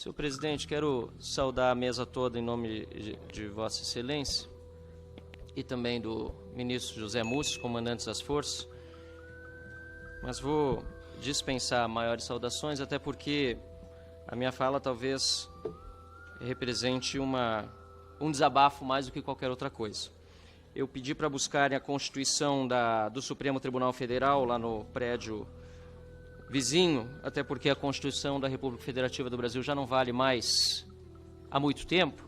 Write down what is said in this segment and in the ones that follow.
Senhor presidente, quero saudar a mesa toda em nome de Vossa Excelência e também do ministro José Múcio, comandante das forças, mas vou dispensar maiores saudações, até porque a minha fala talvez represente um desabafo mais do que qualquer outra coisa. Eu pedi para buscarem a Constituição do Supremo Tribunal Federal lá no prédio vizinho, até porque a Constituição da República Federativa do Brasil já não vale mais há muito tempo.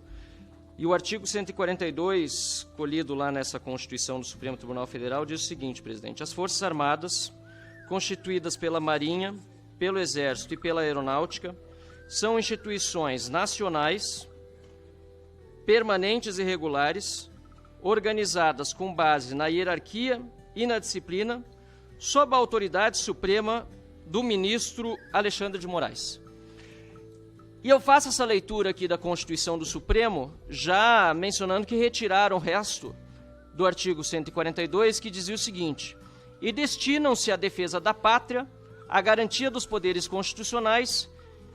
E o artigo 142, colhido lá nessa Constituição do Supremo Tribunal Federal, diz o seguinte, presidente: as Forças Armadas, constituídas pela Marinha, pelo Exército e pela Aeronáutica, são instituições nacionais, permanentes e regulares, organizadas com base na hierarquia e na disciplina, sob a autoridade suprema do ministro Alexandre de Moraes. E eu faço essa leitura aqui da Constituição do Supremo, já mencionando que retiraram o resto do artigo 142, que dizia o seguinte: e destinam-se à defesa da pátria, à garantia dos poderes constitucionais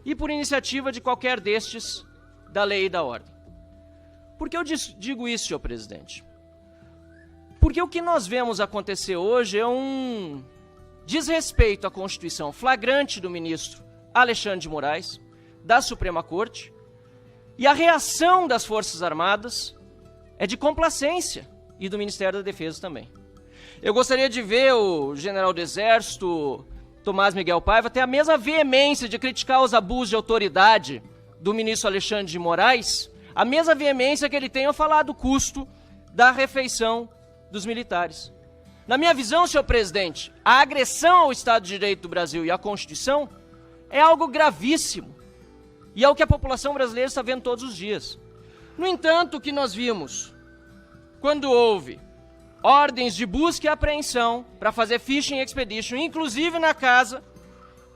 e por iniciativa de qualquer destes, da lei e da ordem. Por que eu digo isso, senhor presidente? Porque o que nós vemos acontecer hoje é um desrespeito à Constituição flagrante do ministro Alexandre de Moraes, da Suprema Corte, e a reação das Forças Armadas é de complacência, e do Ministério da Defesa também. Eu gostaria de ver o general do Exército, Tomás Miguel Paiva, ter a mesma veemência de criticar os abusos de autoridade do ministro Alexandre de Moraes, a mesma veemência que ele tem ao falar do custo da refeição dos militares. Na minha visão, senhor presidente, a agressão ao Estado de Direito do Brasil e à Constituição é algo gravíssimo. E é o que a população brasileira está vendo todos os dias. No entanto, o que nós vimos quando houve ordens de busca e apreensão para fazer fishing expedition, inclusive na casa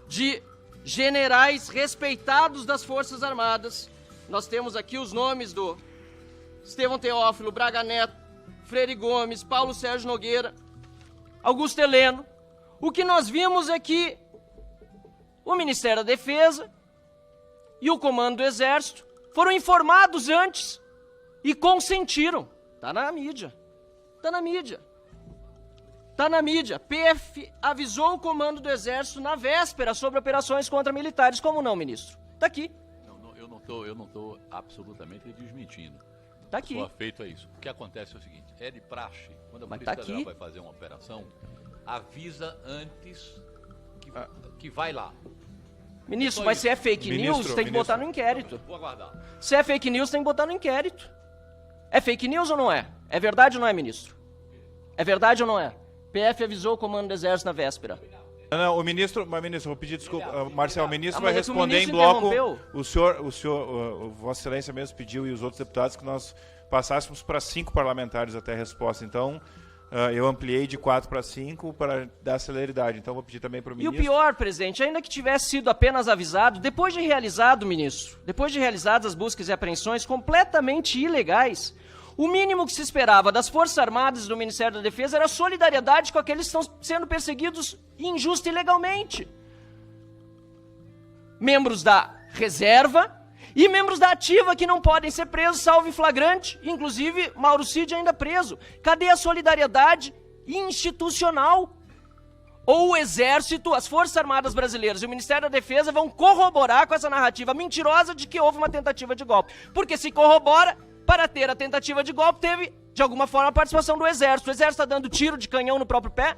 de generais respeitados das Forças Armadas. Nós temos aqui os nomes do Estevão Teófilo, Braga Neto, Freire Gomes, Paulo Sérgio Nogueira, Augusto Heleno. O que nós vimos é que o Ministério da Defesa e o Comando do Exército foram informados antes e consentiram. Está na mídia. Está na mídia. Está na mídia. PF avisou o Comando do Exército na véspera sobre operações contra militares. Como não, ministro? Está aqui. Eu não estou absolutamente desmentindo. Está aqui. Só feito é isso. O que acontece é o seguinte: é de praxe, quando a Polícia Federal vai fazer uma operação, avisa antes que vai lá. Ministro, mas se é fake news, tem que botar no inquérito. Vou aguardar. Se é fake news, tem que botar no inquérito. É fake news ou não é? É verdade ou não é, ministro? É verdade ou não é? PF avisou o Comando do Exército na véspera. Não, mas ministro, vou pedir desculpa. Marcel, o ministro vai mas é que o responder em ministro bloco. interrompeu. Vossa Excelência mesmo pediu, e os outros deputados, que nós passássemos para 5 parlamentares até a resposta. Então, eu ampliei de 4 para 5 para dar celeridade. Então, vou pedir também para o ministro. E o pior, presidente, ainda que tivesse sido apenas avisado, depois de realizado, ministro, depois de realizadas as buscas e apreensões completamente ilegais, o mínimo que se esperava das Forças Armadas e do Ministério da Defesa era solidariedade com aqueles que estão sendo perseguidos injusta e ilegalmente. Membros da reserva e membros da ativa que não podem ser presos, salvo em flagrante, inclusive Mauro Cid ainda preso. Cadê a solidariedade institucional? Ou o Exército, as Forças Armadas Brasileiras e o Ministério da Defesa vão corroborar com essa narrativa mentirosa de que houve uma tentativa de golpe. Porque se corrobora, para ter a tentativa de golpe, teve, de alguma forma, a participação do Exército. O Exército está dando tiro de canhão no próprio pé?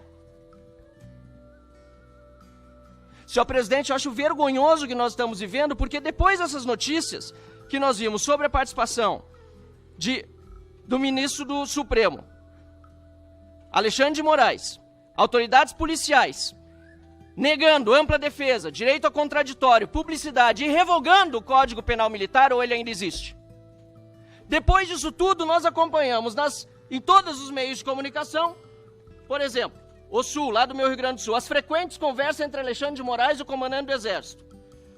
Senhor presidente, eu acho vergonhoso o que nós estamos vivendo, porque depois dessas notícias que nós vimos sobre a participação do ministro do Supremo, Alexandre de Moraes, autoridades policiais, negando ampla defesa, direito a contraditório, publicidade e revogando o Código Penal Militar, ou ele ainda existe? Depois disso tudo, nós acompanhamos em todos os meios de comunicação, por exemplo, o Sul, lá do meu Rio Grande do Sul, as frequentes conversas entre Alexandre de Moraes e o comandante do Exército.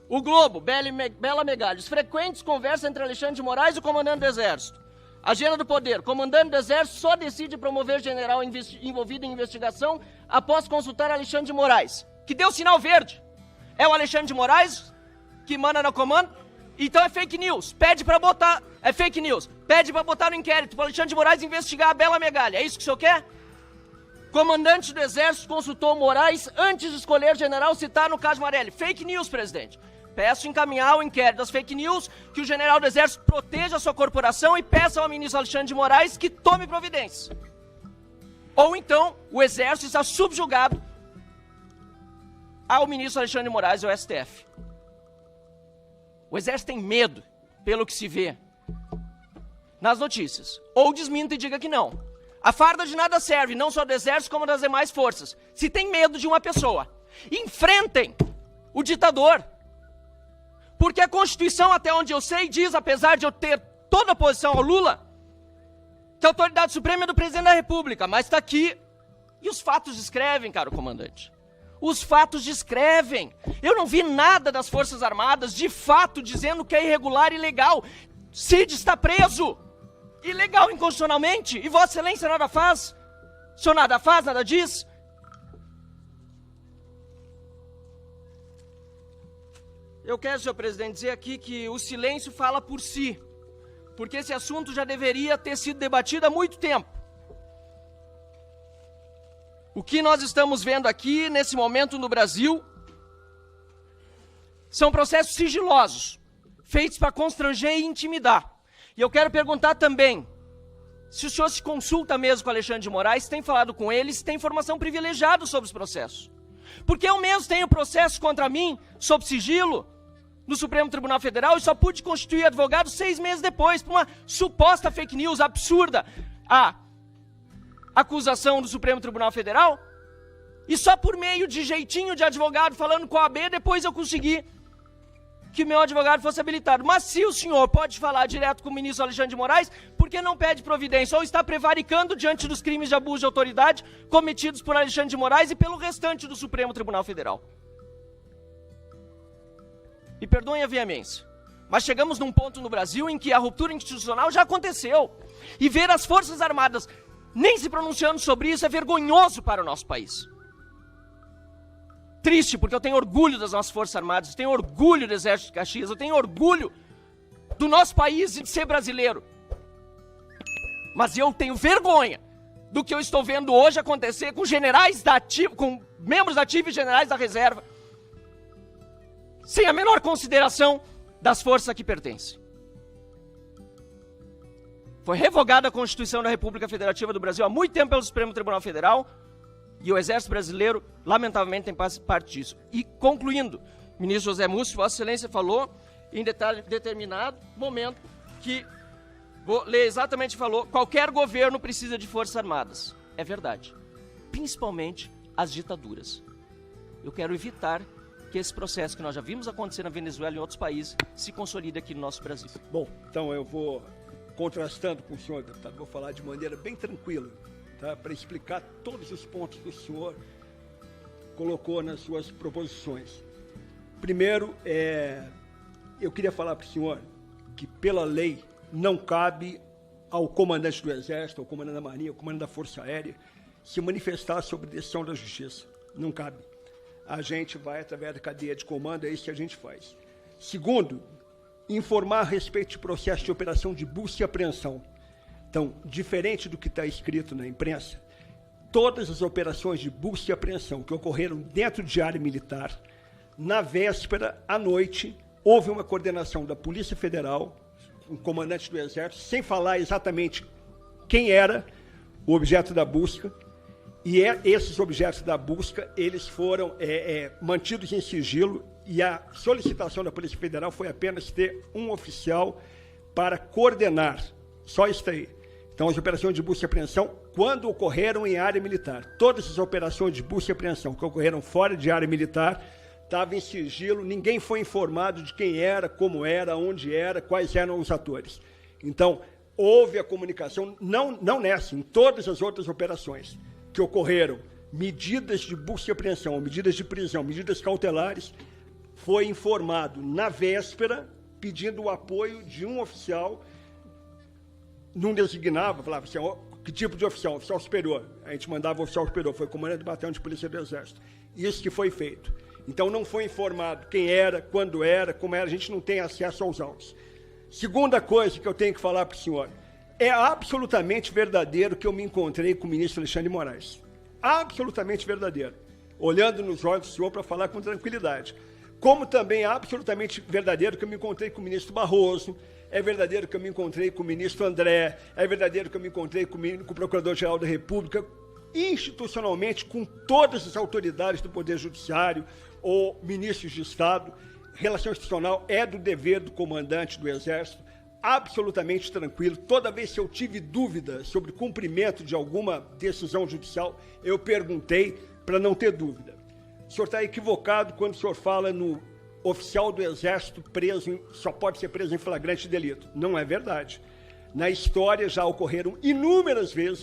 O Globo, Bela Megalhos, frequentes conversas entre Alexandre de Moraes e o comandante do Exército. Agenda do Poder, comandante do Exército só decide promover general envolvido em investigação após consultar Alexandre de Moraes, que deu sinal verde. É o Alexandre de Moraes que manda no comando Então é fake news. Pede para botar... É fake news. Pede para botar no inquérito para Alexandre de Moraes investigar a Bela Megalha. É isso que o senhor quer? Comandante do Exército consultou Moraes antes de escolher general citar no caso Marelli. Fake news, presidente. Peço encaminhar o inquérito das fake news, que o general do Exército proteja a sua corporação e peça ao ministro Alexandre de Moraes que tome providências. Ou então, o Exército está subjugado ao ministro Alexandre de Moraes e ao STF. O Exército tem medo, pelo que se vê nas notícias. Ou desminta e diga que não. A farda de nada serve, não só do Exército, como das demais forças. Se tem medo de uma pessoa, enfrentem o ditador. Porque a Constituição, até onde eu sei, diz, apesar de eu ter toda a oposição ao Lula, que a autoridade suprema é do presidente da República, mas está aqui. E os fatos descrevem, caro comandante. Os fatos descrevem. Eu não vi nada das Forças Armadas, de fato, dizendo que é irregular e ilegal. Cid está preso. Ilegal inconstitucionalmente. E Vossa Excelência nada faz. O senhor nada faz, nada diz. Eu quero, senhor presidente, dizer aqui que o silêncio fala por si, porque esse assunto já deveria ter sido debatido há muito tempo. O que nós estamos vendo aqui, nesse momento no Brasil, são processos sigilosos, feitos para constranger e intimidar. E eu quero perguntar também, se o senhor se consulta mesmo com o Alexandre de Moraes, tem falado com ele, se tem informação privilegiada sobre os processos. Porque eu mesmo tenho processo contra mim, sob sigilo, no Supremo Tribunal Federal, e só pude constituir advogado 6 meses depois, por uma suposta fake news absurda, a acusação do Supremo Tribunal Federal, e só por meio de jeitinho de advogado, falando com a OAB, depois eu consegui que meu advogado fosse habilitado. Mas se o senhor pode falar direto com o ministro Alexandre de Moraes, por que não pede providência? Ou está prevaricando diante dos crimes de abuso de autoridade cometidos por Alexandre de Moraes e pelo restante do Supremo Tribunal Federal? E perdoem a veemência, mas chegamos num ponto no Brasil em que a ruptura institucional já aconteceu. E ver as Forças Armadas nem se pronunciando sobre isso é vergonhoso para o nosso país. Triste, porque eu tenho orgulho das nossas Forças Armadas, eu tenho orgulho do Exército de Caxias, eu tenho orgulho do nosso país e de ser brasileiro. Mas eu tenho vergonha do que eu estou vendo hoje acontecer com generais da ativa, com membros da ativa e generais da reserva, sem a menor consideração das forças a que pertencem. Foi revogada a Constituição da República Federativa do Brasil há muito tempo pelo Supremo Tribunal Federal, e o Exército Brasileiro, lamentavelmente, tem parte disso. E, concluindo, o ministro José Múcio, Vossa Excelência falou, em determinado momento, que, vou ler exatamente, falou, qualquer governo precisa de Forças Armadas. É verdade. Principalmente as ditaduras. Eu quero evitar que esse processo que nós já vimos acontecer na Venezuela e em outros países se consolide aqui no nosso Brasil. Bom, então eu vou, contrastando com o senhor, deputado, vou falar de maneira bem tranquila, tá, para explicar todos os pontos que o senhor colocou nas suas proposições. Primeiro, eu queria falar para o senhor que, pela lei, não cabe ao comandante do Exército, ao comandante da Marinha, ao comandante da Força Aérea, se manifestar sobre decisão da Justiça. Não cabe. A gente vai através da cadeia de comando, é isso que a gente faz. Segundo, informar a respeito de processo de operação de busca e apreensão. Então, diferente do que está escrito na imprensa, todas as operações de busca e apreensão que ocorreram dentro de área militar, na véspera, à noite, houve uma coordenação da Polícia Federal, um comandante do Exército, sem falar exatamente quem era o objeto da busca, e esses objetos da busca, eles foram mantidos em sigilo, e a solicitação da Polícia Federal foi apenas ter um oficial para coordenar, só isso aí. Então, as operações de busca e apreensão, quando ocorreram em área militar, todas as operações de busca e apreensão que ocorreram fora de área militar, estavam em sigilo, ninguém foi informado de quem era, como era, onde era, quais eram os atores. Então, houve a comunicação, não nessa, em todas as outras operações que ocorreram, medidas de busca e apreensão, medidas de prisão, medidas cautelares, foi informado na véspera, pedindo o apoio de um oficial, não designava, falava assim, que tipo de oficial? Oficial superior. A gente mandava o oficial superior, foi comandante do batalhão de polícia do Exército. Isso que foi feito. Então, não foi informado quem era, quando era, como era, a gente não tem acesso aos autos. Segunda coisa que eu tenho que falar para o senhor, é absolutamente verdadeiro que eu me encontrei com o ministro Alexandre de Moraes. Absolutamente verdadeiro. Olhando nos olhos do senhor para falar com tranquilidade. Como também é absolutamente verdadeiro que eu me encontrei com o ministro Barroso, é verdadeiro que eu me encontrei com o ministro André, é verdadeiro que eu me encontrei com o Procurador-Geral da República, institucionalmente, com todas as autoridades do Poder Judiciário ou ministros de Estado. Relação institucional é do dever do comandante do Exército, absolutamente tranquilo. Toda vez que eu tive dúvida sobre o cumprimento de alguma decisão judicial, eu perguntei para não ter dúvida. O senhor está equivocado quando o senhor fala no oficial do Exército preso, só pode ser preso em flagrante delito. Não é verdade. Na história já ocorreram inúmeras vezes,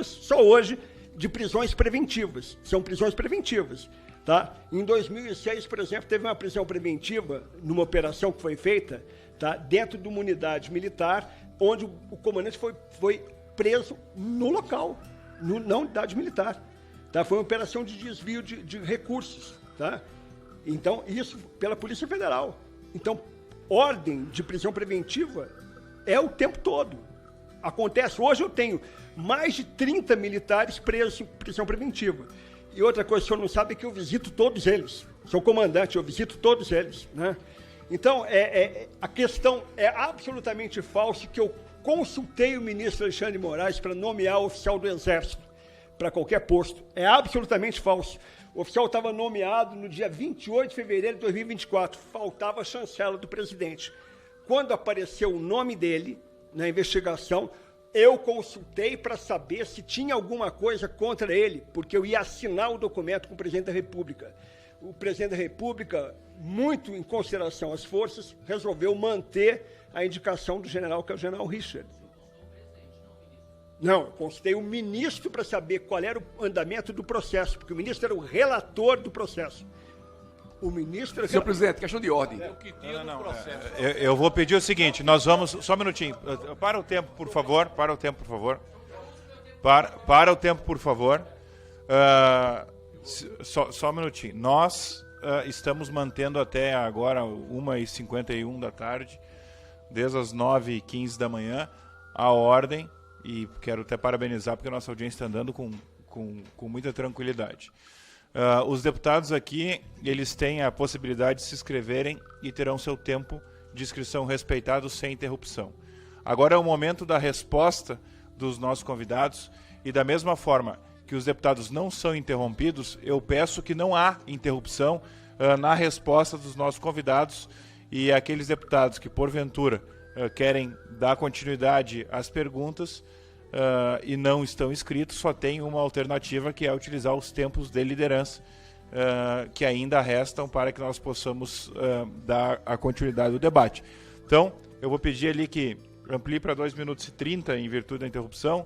só hoje, de prisões preventivas. São prisões preventivas. Tá? Em 2006, por exemplo, teve uma prisão preventiva numa operação que foi feita, tá? Dentro de uma unidade militar, onde o comandante foi preso no local, na unidade militar. Tá? Foi uma operação de desvio de recursos. Tá? Então, isso pela Polícia Federal. Então, ordem de prisão preventiva é o tempo todo. Acontece. Hoje eu tenho mais de 30 militares presos em prisão preventiva. E outra coisa que o senhor não sabe é que eu visito todos eles. Sou comandante, eu visito todos eles. Né? Então, a questão é absolutamente falsa que eu consultei o ministro Alexandre de Moraes para nomear o oficial do Exército para qualquer posto. É absolutamente falso. O oficial estava nomeado no dia 28 de fevereiro de 2024. Faltava a chancela do presidente. Quando apareceu o nome dele na investigação, eu consultei para saber se tinha alguma coisa contra ele, porque eu ia assinar o documento com o presidente da República. O presidente da República, muito em consideração às forças, resolveu manter a indicação do general, que é o general Richard. Não, eu consultei o ministro para saber qual era o andamento do processo, porque o ministro era o relator do processo. O ministro... Senhor presidente, questão de ordem. Eu vou pedir o seguinte, nós vamos... Só um minutinho. Para o tempo, por favor. Para o tempo, por favor. Para o tempo, por favor. Só um minutinho. Nós estamos mantendo até agora, 1h51 da tarde, desde as 9h15 da manhã, a ordem, e quero até parabenizar, porque a nossa audiência está andando com muita tranquilidade. Os deputados aqui, eles têm a possibilidade de se inscreverem e terão seu tempo de inscrição respeitado sem interrupção. Agora é o momento da resposta dos nossos convidados e da mesma forma que os deputados não são interrompidos, eu peço que não há interrupção na resposta dos nossos convidados e aqueles deputados que porventura querem dar continuidade às perguntas e não estão inscritos, só tem uma alternativa, que é utilizar os tempos de liderança que ainda restam para que nós possamos dar a continuidade do debate. Então, eu vou pedir ali que amplie para 2 minutos e 30 em virtude da interrupção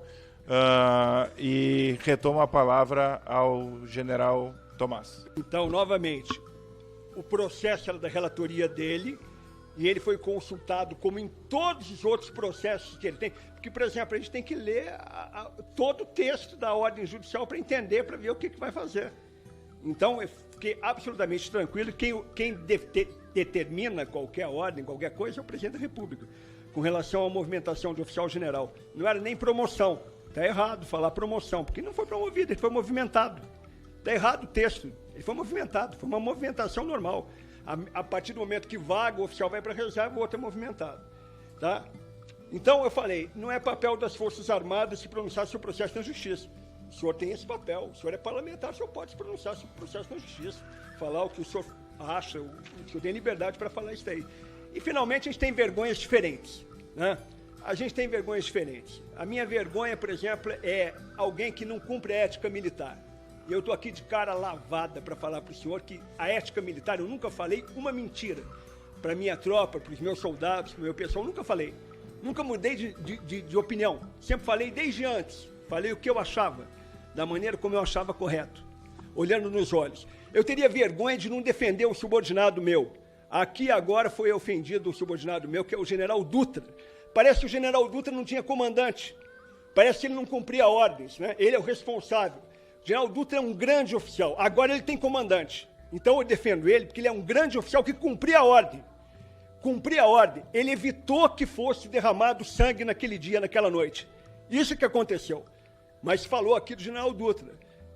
e retoma a palavra ao general Tomás. Então, novamente, o processo era da relatoria dele, e ele foi consultado, como em todos os outros processos que ele tem. Porque, por exemplo, a gente tem que ler todo o texto da ordem judicial para entender, para ver o que vai fazer. Então, eu fiquei absolutamente tranquilo. Quem determina qualquer ordem, qualquer coisa, é o presidente da República, com relação à movimentação de oficial general. Não era nem promoção. Está errado falar promoção, porque não foi promovido, ele foi movimentado. Está errado o texto. Ele foi movimentado, foi uma movimentação normal. A partir do momento que vaga, o oficial vai para a reserva, o outro é movimentado. Tá? Então, eu falei, não é papel das Forças Armadas se pronunciar sobre o processo na Justiça. O senhor tem esse papel, o senhor é parlamentar, o senhor pode se pronunciar sobre o processo na Justiça, falar o que o senhor acha, o senhor tem liberdade para falar isso daí. E, finalmente, a gente tem vergonhas diferentes. Né? A gente tem vergonhas diferentes. A minha vergonha, por exemplo, é alguém que não cumpre a ética militar. E eu estou aqui de cara lavada para falar para o senhor que a ética militar, eu nunca falei uma mentira para a minha tropa, para os meus soldados, para o meu pessoal, nunca falei. Nunca mudei de opinião. Sempre falei desde antes. Falei o que eu achava, da maneira como eu achava correto, olhando nos olhos. Eu teria vergonha de não defender um subordinado meu. Aqui agora foi ofendido um subordinado meu, que é o general Dutra. Parece que o general Dutra não tinha comandante. Parece que ele não cumpria ordens. Né? Ele é o responsável. O general Dutra é um grande oficial. Agora ele tem comandante. Então eu defendo ele porque ele é um grande oficial que cumpria a ordem. Cumpria a ordem. Ele evitou que fosse derramado sangue naquele dia, naquela noite. Isso que aconteceu. Mas falou aqui do general Dutra.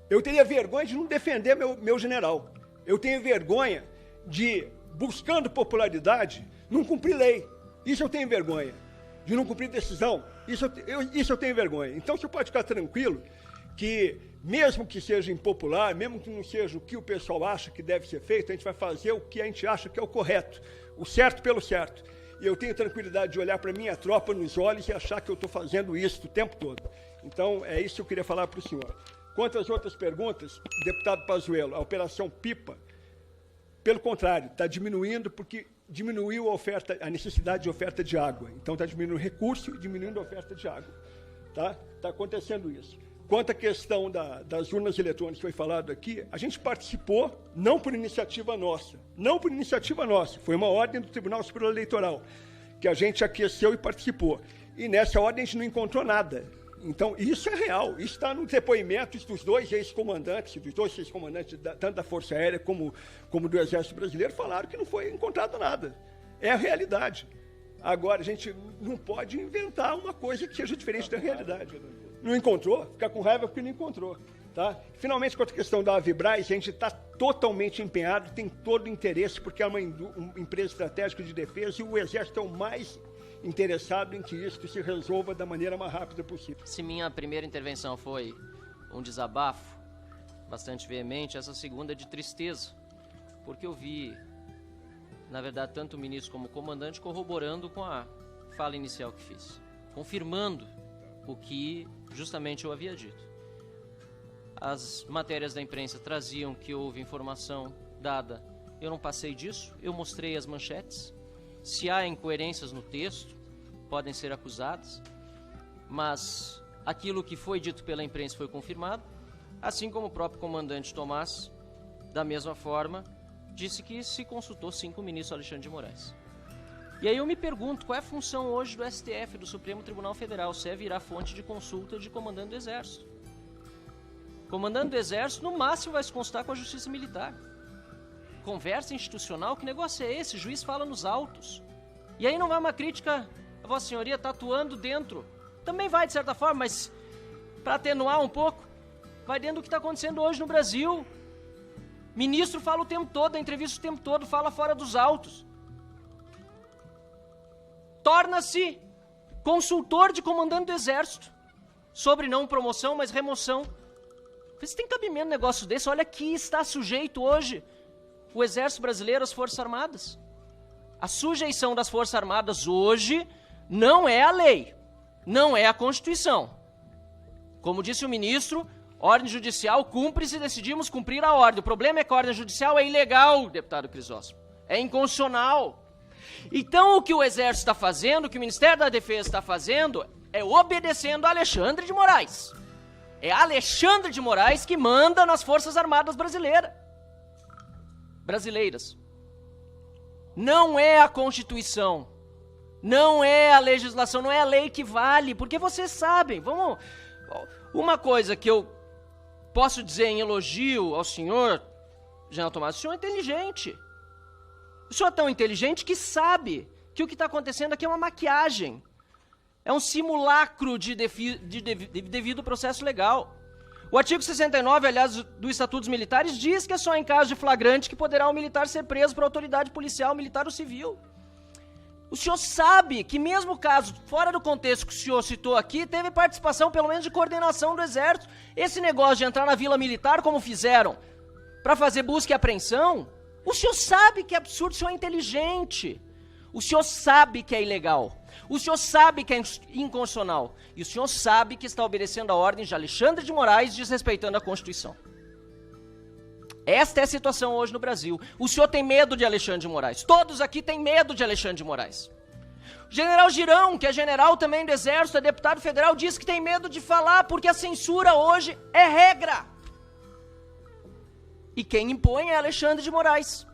Eu teria vergonha de não defender meu general. Eu tenho vergonha de, buscando popularidade, não cumprir lei. Isso eu tenho vergonha. De não cumprir decisão. Isso eu tenho vergonha. Então você pode ficar tranquilo que, mesmo que seja impopular, mesmo que não seja o que o pessoal acha que deve ser feito, a gente vai fazer o que a gente acha que é o correto. O certo pelo certo. E eu tenho tranquilidade de olhar para a minha tropa nos olhos e achar que eu estou fazendo isso o tempo todo. Então, é isso que eu queria falar para o senhor. Quanto às outras perguntas, deputado Pazuello, a Operação Pipa, pelo contrário, está diminuindo porque diminuiu a necessidade de oferta de água. Então, está diminuindo o recurso e diminuindo a oferta de água. Está acontecendo isso. Quanto à questão das urnas eletrônicas que foi falado aqui, a gente participou, não por iniciativa nossa, foi uma ordem do Tribunal Superior Eleitoral, que a gente aqueceu e participou. E nessa ordem a gente não encontrou nada. Então, isso é real, isso está no depoimento dos dois ex-comandantes, tanto da Força Aérea como do Exército Brasileiro, falaram que não foi encontrado nada. É a realidade. Agora, a gente não pode inventar uma coisa que seja diferente da realidade. Não encontrou? Fica com raiva porque não encontrou. Tá? Finalmente, quanto à questão da Avibraz, a gente está totalmente empenhado, tem todo o interesse, porque é uma empresa estratégica de defesa e o Exército é o mais interessado em que isso se resolva da maneira mais rápida possível. Se minha primeira intervenção foi um desabafo bastante veemente, essa segunda é de tristeza, porque eu vi, na verdade, tanto o ministro como o comandante corroborando com a fala inicial que fiz, confirmando o que justamente eu havia dito. As matérias da imprensa traziam que houve informação dada. Eu não passei disso, eu mostrei as manchetes. Se há incoerências no texto, podem ser acusadas, mas aquilo que foi dito pela imprensa foi confirmado, assim como o próprio comandante Tomás, da mesma forma, disse que se consultou sim com o ministro Alexandre de Moraes. E aí eu me pergunto, qual é a função hoje do STF, do Supremo Tribunal Federal, se é virar fonte de consulta de comandante do Exército? Comandante do Exército, no máximo, vai se consultar com a Justiça Militar. Conversa institucional, que negócio é esse? O juiz fala nos autos. E aí não vai uma crítica, a Vossa Senhoria está atuando dentro. Também vai, de certa forma, mas para atenuar um pouco, vai dentro do que está acontecendo hoje no Brasil. Ministro fala o tempo todo, a entrevista o tempo todo, fala fora dos autos. Torna-se consultor de comandante do Exército, sobre não promoção, mas remoção. Você tem cabimento um negócio desse? Olha que está sujeito hoje o Exército Brasileiro, as Forças Armadas. A sujeição das Forças Armadas hoje não é a lei, não é a Constituição. Como disse o ministro, ordem judicial cumpre se decidimos cumprir a ordem. O problema é que a ordem judicial é ilegal, deputado Crisóstomo. É inconstitucional. Então o que o Exército está fazendo, o que o Ministério da Defesa está fazendo, é obedecendo a Alexandre de Moraes. É Alexandre de Moraes que manda nas Forças Armadas brasileiras. Não é a Constituição, não é a legislação, não é a lei que vale, porque vocês sabem, uma coisa que eu posso dizer em elogio ao senhor, general Tomás, o senhor é inteligente. O senhor é tão inteligente que sabe que o que está acontecendo aqui é uma maquiagem. É um simulacro de devido processo legal. O artigo 69, aliás, do Estatuto dos Militares, diz que é só em caso de flagrante que poderá o militar ser preso por autoridade policial, militar ou civil. O senhor sabe que mesmo o caso, fora do contexto que o senhor citou aqui, teve participação, pelo menos, de coordenação do Exército. Esse negócio de entrar na Vila Militar, como fizeram, para fazer busca e apreensão, o senhor sabe que é absurdo, o senhor é inteligente. O senhor sabe que é ilegal. O senhor sabe que é inconstitucional. E o senhor sabe que está obedecendo a ordem de Alexandre de Moraes, desrespeitando a Constituição. Esta é a situação hoje no Brasil. O senhor tem medo de Alexandre de Moraes. Todos aqui têm medo de Alexandre de Moraes. O general Girão, que é general também do Exército, é deputado federal, diz que tem medo de falar porque a censura hoje é regra. E quem impõe é Alexandre de Moraes.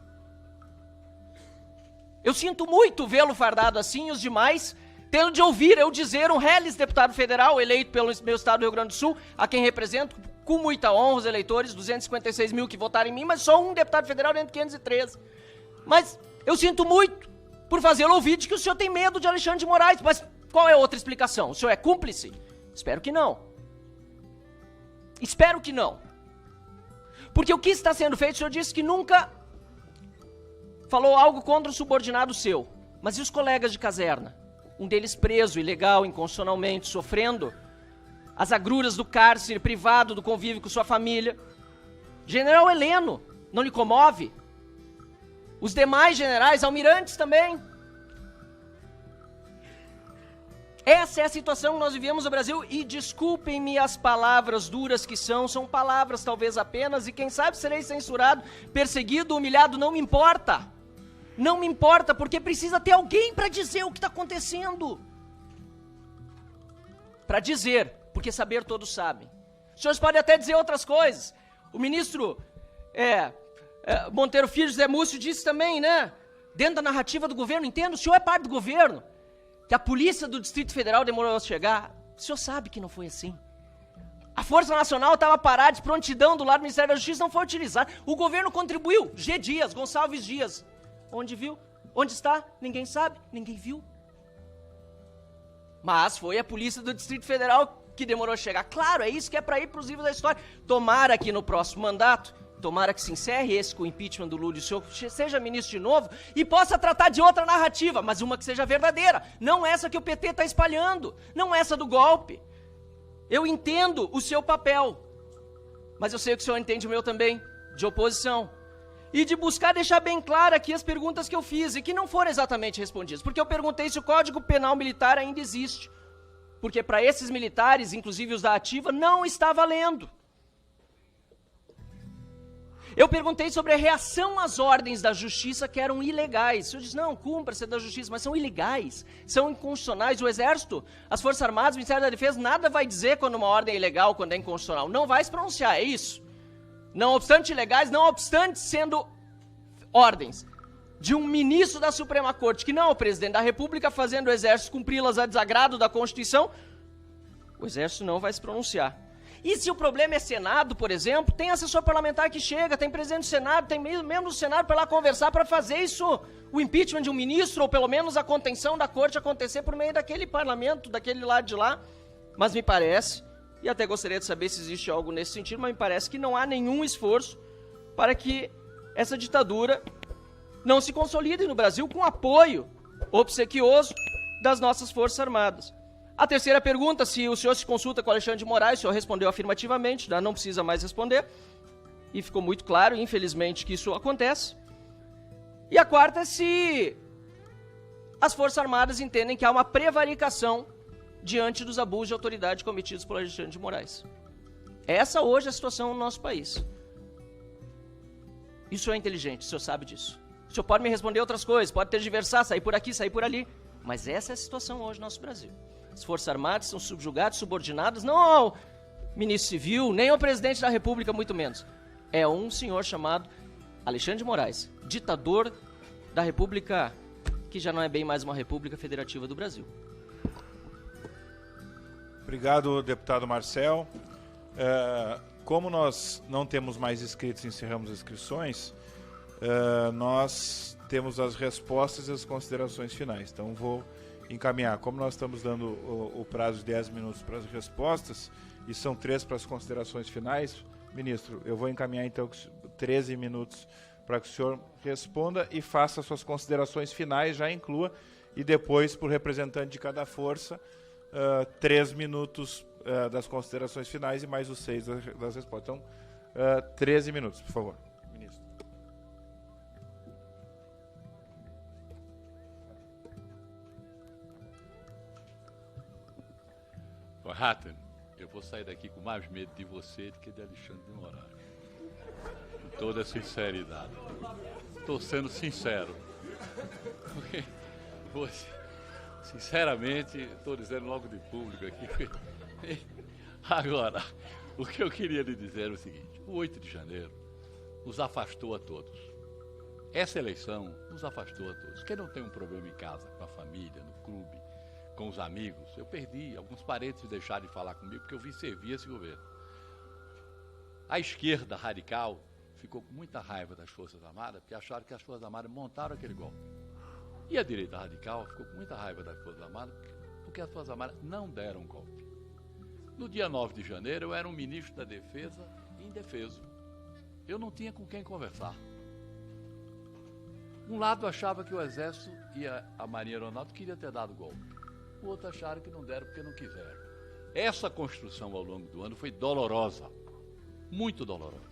Eu sinto muito vê-lo fardado assim e os demais, tendo de ouvir eu dizer um reles deputado federal eleito pelo meu estado do Rio Grande do Sul, a quem represento com muita honra, os eleitores, 256 mil que votaram em mim, mas só um deputado federal dentro de 513. Mas eu sinto muito por fazê-lo ouvir de que o senhor tem medo de Alexandre de Moraes. Mas qual é a outra explicação? O senhor é cúmplice? Espero que não. Espero que não. Porque o que está sendo feito, o senhor disse que nunca falou algo contra um subordinado seu. Mas e os colegas de caserna? Um deles preso, ilegal, inconstitucionalmente, sofrendo as agruras do cárcere, privado do convívio com sua família. General Heleno, não lhe comove? Os demais generais, almirantes também. Essa é a situação que nós vivemos no Brasil e desculpem-me as palavras duras que são palavras talvez apenas e quem sabe serei censurado, perseguido, humilhado, não me importa. Não me importa porque precisa ter alguém para dizer o que está acontecendo. Para dizer, porque saber todos sabem. Os senhores podem até dizer outras coisas. O ministro Monteiro Filho, José Múcio, disse também, né? Dentro da narrativa do governo, entendo, o senhor é parte do governo. Que a polícia do Distrito Federal demorou a chegar. O senhor sabe que não foi assim. A Força Nacional estava parada de prontidão do lado do Ministério da Justiça, não foi utilizada. O governo contribuiu. G. Dias, Gonçalves Dias. Onde viu? Onde está? Ninguém sabe, ninguém viu. Mas foi a polícia do Distrito Federal que demorou a chegar. Claro, é isso que é para ir para os livros da história. Tomara que no próximo mandato, tomara que se encerre esse com o impeachment do Lula e o senhor seja ministro de novo e possa tratar de outra narrativa, mas uma que seja verdadeira. Não essa que o PT está espalhando, não essa do golpe. Eu entendo o seu papel, mas eu sei que o senhor entende o meu também, de oposição. E de buscar deixar bem claro aqui as perguntas que eu fiz e que não foram exatamente respondidas. Porque eu perguntei se o Código Penal Militar ainda existe. Porque para esses militares, inclusive os da ativa, não está valendo. Eu perguntei sobre a reação às ordens da justiça que eram ilegais. O senhor diz, não, cumpra-se da justiça, mas são ilegais, são inconstitucionais. O Exército, as Forças Armadas, o Ministério da Defesa, nada vai dizer quando uma ordem é ilegal, quando é inconstitucional. Não vai se pronunciar, é isso. Não obstante ilegais, não obstante sendo ordens de um ministro da Suprema Corte, que não é o presidente da República, fazendo o Exército cumpri-las a desagrado da Constituição, o Exército não vai se pronunciar. E se o problema é Senado, por exemplo, tem assessor parlamentar que chega, tem presidente do Senado, tem membro do Senado para lá conversar para fazer isso, o impeachment de um ministro, ou pelo menos a contenção da corte acontecer por meio daquele parlamento, daquele lado de lá. Mas me parece, e até gostaria de saber se existe algo nesse sentido, mas me parece que não há nenhum esforço para que essa ditadura não se consolide no Brasil com apoio obsequioso das nossas Forças Armadas. A terceira pergunta, se o senhor se consulta com Alexandre de Moraes, o senhor respondeu afirmativamente, não precisa mais responder, e ficou muito claro, infelizmente, que isso acontece. E a quarta, se as Forças Armadas entendem que há uma prevaricação diante dos abusos de autoridade cometidos por Alexandre de Moraes. Essa hoje é a situação no nosso país. E o senhor é inteligente, o senhor sabe disso. O senhor pode me responder outras coisas, pode tergiversar, sair por aqui, sair por ali, mas essa é a situação hoje no nosso Brasil. As Forças Armadas são subjugadas, subordinadas, não ao ministro civil, nem ao presidente da República, muito menos. É um senhor chamado Alexandre de Moraes, ditador da República, que já não é bem mais uma República Federativa do Brasil. Obrigado, deputado Marcel. Como nós não temos mais inscritos e encerramos as inscrições, nós temos as respostas e as considerações finais. Então, vou encaminhar. Como nós estamos dando o prazo de 10 minutos para as respostas, e são 3 para as considerações finais, ministro, eu vou encaminhar então 13 minutos para que o senhor responda e faça suas considerações finais, já inclua, e depois, por representante de cada força, 3 minutos das considerações finais e mais os 6 das respostas. Então, 13 minutos, por favor. Ministro. Ratten, eu vou sair daqui com mais medo de você do que de Alexandre de Moraes. Com toda a sinceridade. Estou sendo sincero. Porque você, sinceramente, estou dizendo logo de público aqui. Agora, o que eu queria lhe dizer é o seguinte: o 8 de janeiro nos afastou a todos. Essa eleição nos afastou a todos. Quem não tem um problema em casa, com a família, no clube, com os amigos, eu perdi. Alguns parentes deixaram de falar comigo porque eu vim servir esse governo. A esquerda radical ficou com muita raiva das Forças Armadas, porque acharam que as Forças Armadas montaram aquele golpe. E a direita radical ficou com muita raiva das Forças Armadas, porque as Forças Armadas não deram golpe. No dia 9 de janeiro, eu era um ministro da Defesa indefeso. Eu não tinha com quem conversar. Um lado achava que o Exército e a Marinha Aeronáutica queriam ter dado golpe. O outro acharam que não deram porque não quiseram. Essa construção ao longo do ano foi dolorosa, muito dolorosa.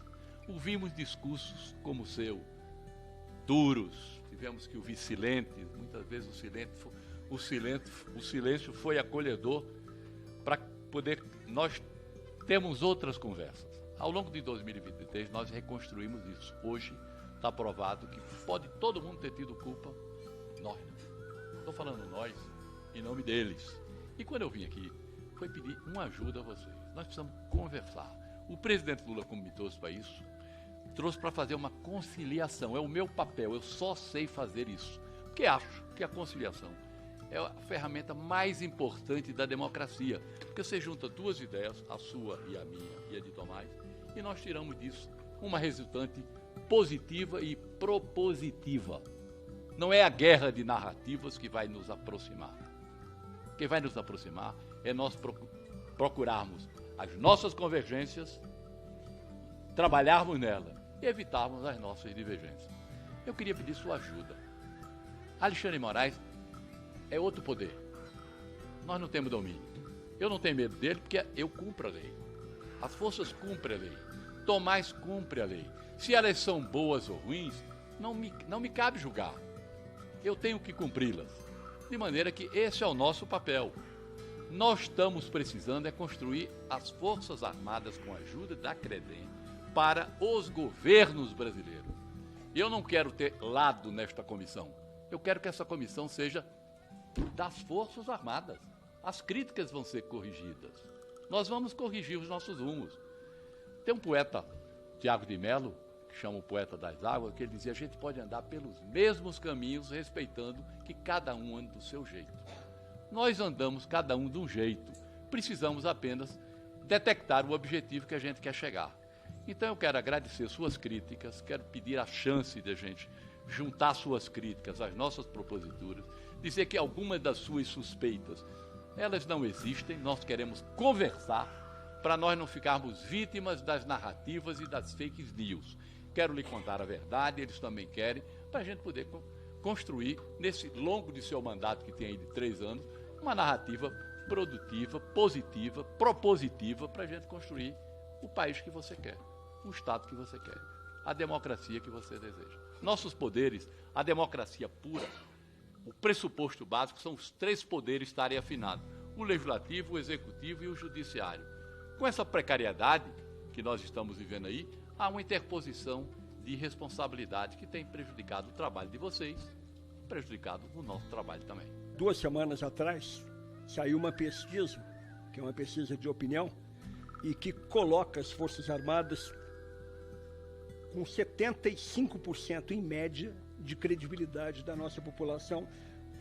Ouvimos discursos como o seu, duros, tivemos que ouvir silentes, muitas vezes o silêncio foi acolhedor para poder nós termos outras conversas. Ao longo de 2023 nós reconstruímos isso. Hoje está provado que pode todo mundo ter tido culpa, nós não. Estou falando nós em nome deles. E quando eu vim aqui, foi pedir uma ajuda a vocês. Nós precisamos conversar. O presidente Lula, como me trouxe para isso, trouxe para fazer uma conciliação. É o meu papel, eu só sei fazer isso. Porque acho que a conciliação é a ferramenta mais importante da democracia. Porque você junta duas ideias, a sua e a minha e a de Tomás, e nós tiramos disso uma resultante positiva e propositiva. Não é a guerra de narrativas que vai nos aproximar. O que vai nos aproximar é nós procurarmos as nossas convergências, trabalharmos nela e evitarmos as nossas divergências. Eu queria pedir sua ajuda. Alexandre de Moraes é outro poder. Nós não temos domínio. Eu não tenho medo dele porque eu cumpro a lei. As forças cumprem a lei. Tomás cumpre a lei. Se elas são boas ou ruins, não me cabe julgar. Eu tenho que cumpri-las. De maneira que esse é o nosso papel. Nós estamos precisando é construir as Forças Armadas com a ajuda da CREDEM para os governos brasileiros. Eu não quero ter lado nesta comissão. Eu quero que essa comissão seja das Forças Armadas. As críticas vão ser corrigidas. Nós vamos corrigir os nossos rumos. Tem um poeta, Tiago de Mello, que chama o poeta das águas, que ele dizia: a gente pode andar pelos mesmos caminhos, respeitando que cada um ande do seu jeito. Nós andamos cada um de um jeito. Precisamos apenas detectar o objetivo que a gente quer chegar. Então eu quero agradecer suas críticas, quero pedir a chance de a gente juntar suas críticas às nossas proposituras, dizer que algumas das suas suspeitas, elas não existem, nós queremos conversar para nós não ficarmos vítimas das narrativas e das fake news. Quero lhe contar a verdade, eles também querem, para a gente poder construir, nesse longo de seu mandato, que tem aí de 3 anos, uma narrativa produtiva, positiva, propositiva, para a gente construir o país que você quer, o Estado que você quer, a democracia que você deseja. Nossos poderes, a democracia pura, o pressuposto básico são os 3 poderes estarem afinados: o legislativo, o executivo e o judiciário. Com essa precariedade que nós estamos vivendo aí, há uma interposição de responsabilidade que tem prejudicado o trabalho de vocês, prejudicado o nosso trabalho também. 2 semanas atrás, saiu uma pesquisa, que é uma pesquisa de opinião, e que coloca as Forças Armadas com 75% em média de credibilidade da nossa população,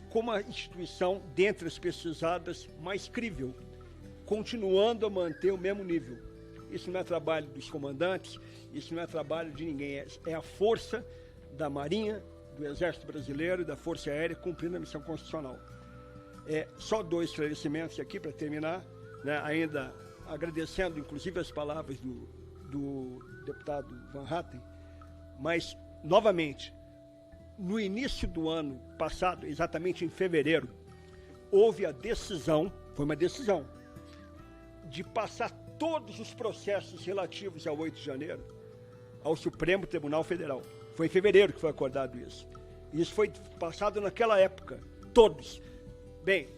como a instituição, dentre as pesquisadas, mais crível, continuando a manter o mesmo nível. Isso não é trabalho dos comandantes, isso não é trabalho de ninguém, é a força da Marinha, do Exército Brasileiro e da Força Aérea cumprindo a missão constitucional. Só 2 esclarecimentos aqui para terminar, né, ainda agradecendo inclusive as palavras do deputado Van Hatten, mas, novamente, no início do ano passado, exatamente em fevereiro, houve a decisão, foi uma decisão, de passar todos os processos relativos ao 8 de janeiro ao Supremo Tribunal Federal. Foi em fevereiro que foi acordado isso. Isso foi passado naquela época, todos. Bem,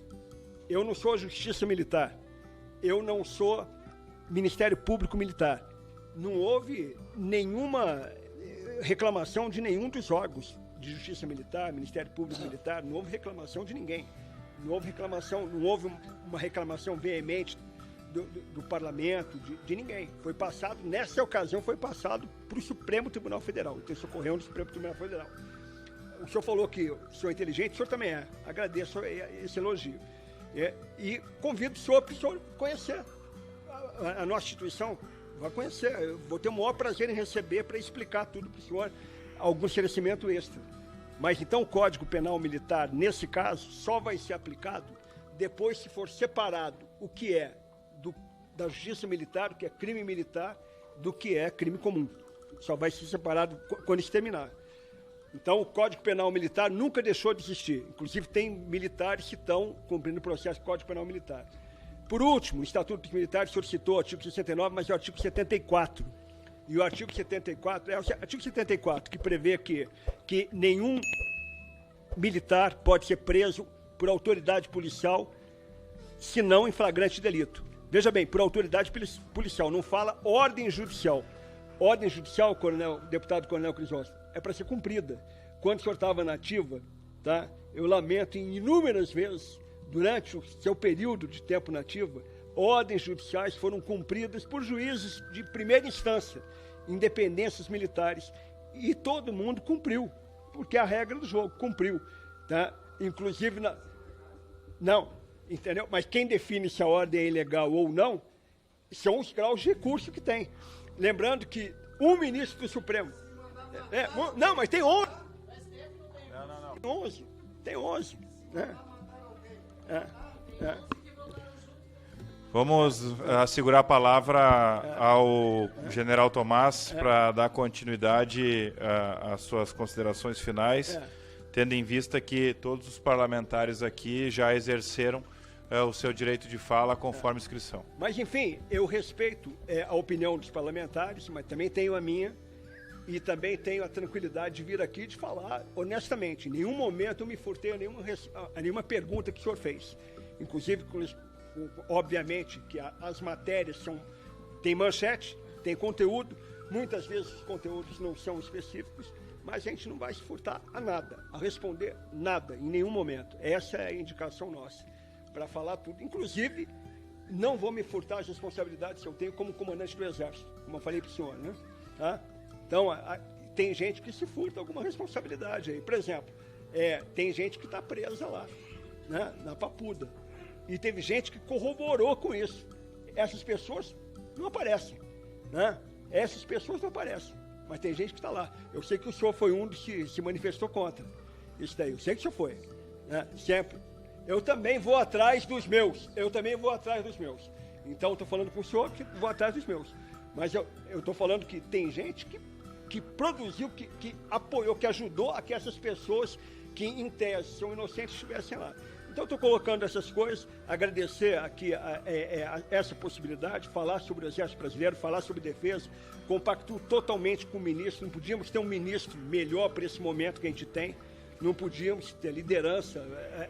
eu não sou Justiça Militar, eu não sou Ministério Público Militar. Não houve nenhuma reclamação de nenhum dos órgãos de Justiça Militar, Ministério Público Militar, não houve reclamação de ninguém. Não houve reclamação, não houve uma reclamação veemente do parlamento, de ninguém. Foi passado, nessa ocasião, foi passado para o Supremo Tribunal Federal. Então, isso ocorreu no Supremo Tribunal Federal. O senhor falou que o senhor é inteligente, o senhor também é. Agradeço esse elogio. E convido o senhor para o senhor conhecer a nossa instituição, Vai conhecer. Eu vou ter o maior prazer em receber para explicar tudo para o senhor, algum esclarecimento extra. Mas então o Código Penal Militar, nesse caso, só vai ser aplicado depois se for separado o que é da justiça militar, o que é crime militar, do que é crime comum. Só vai ser separado quando isso terminar. Então, o Código Penal Militar nunca deixou de existir. Inclusive, tem militares que estão cumprindo o processo do Código Penal Militar. Por último, o Estatuto dos Militares, o senhor citou o artigo 69, mas é o artigo 74. E o artigo 74 é o artigo 74, que prevê que nenhum militar pode ser preso por autoridade policial, se não em flagrante delito. Veja bem, por autoridade policial, não fala ordem judicial. Ordem judicial, deputado Coronel Crisóstomo, é para ser cumprida. Quando o senhor estava na ativa, tá? Eu lamento em inúmeras vezes, durante o seu período de tempo na ativa, ordens judiciais foram cumpridas por juízes de primeira instância, independências militares, e todo mundo cumpriu, porque é a regra do jogo, cumpriu. Tá? Inclusive, não, entendeu? Mas quem define se a ordem é ilegal ou não, são os graus de recurso que tem. Lembrando que um ministro do Supremo... não, mas tem 11. Não. Tem 11. Né? Vamos segurar a palavra ao general Tomás para dar continuidade às suas considerações finais, tendo em vista que todos os parlamentares aqui já exerceram o seu direito de fala conforme inscrição. Mas, enfim, eu respeito a opinião dos parlamentares, mas também tenho a minha, e também tenho a tranquilidade de vir aqui e de falar honestamente. Em nenhum momento eu me furtei a nenhuma pergunta que o senhor fez. Inclusive, obviamente, que as matérias têm manchete, tem conteúdo, muitas vezes os conteúdos não são específicos, mas a gente não vai se furtar a nada, a responder nada, em nenhum momento. Essa é a indicação nossa, para falar tudo. Inclusive, não vou me furtar as responsabilidades que eu tenho como comandante do Exército, como eu falei para o senhor, né? Tá? Então, tem gente que se furta alguma responsabilidade aí. Por exemplo, tem gente que está presa lá, né, na Papuda. E teve gente que corroborou com isso. Essas pessoas não aparecem, né? Essas pessoas não aparecem, mas tem gente que está lá. Eu sei que o senhor foi um dos que se manifestou contra isso daí. Eu sei que o senhor foi, né? Sempre. Eu também vou atrás dos meus. Então, estou falando com o senhor que vou atrás dos meus. Mas eu estou falando que tem gente que produziu, que apoiou, que ajudou a que essas pessoas que, em tese, são inocentes, estivessem lá. Então, estou colocando essas coisas, agradecer aqui essa possibilidade, falar sobre o Exército Brasileiro, falar sobre defesa, compactuo totalmente com o ministro. Não podíamos ter um ministro melhor para esse momento que a gente tem, não podíamos ter liderança,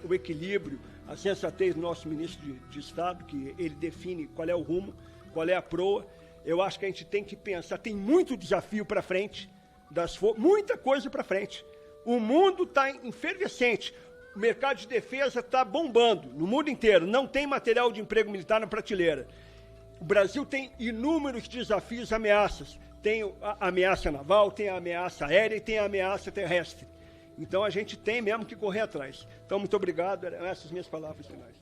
o equilíbrio, a sensatez do nosso ministro de Estado, que ele define qual é o rumo, qual é a proa. Eu acho que a gente tem que pensar, tem muito desafio para frente, muita coisa para frente. O mundo está efervescente. O mercado de defesa está bombando no mundo inteiro. Não tem material de emprego militar na prateleira. O Brasil tem inúmeros desafios, ameaças. Tem a ameaça naval, tem a ameaça aérea e tem a ameaça terrestre. Então, a gente tem mesmo que correr atrás. Então, muito obrigado. Eram essas minhas palavras finais.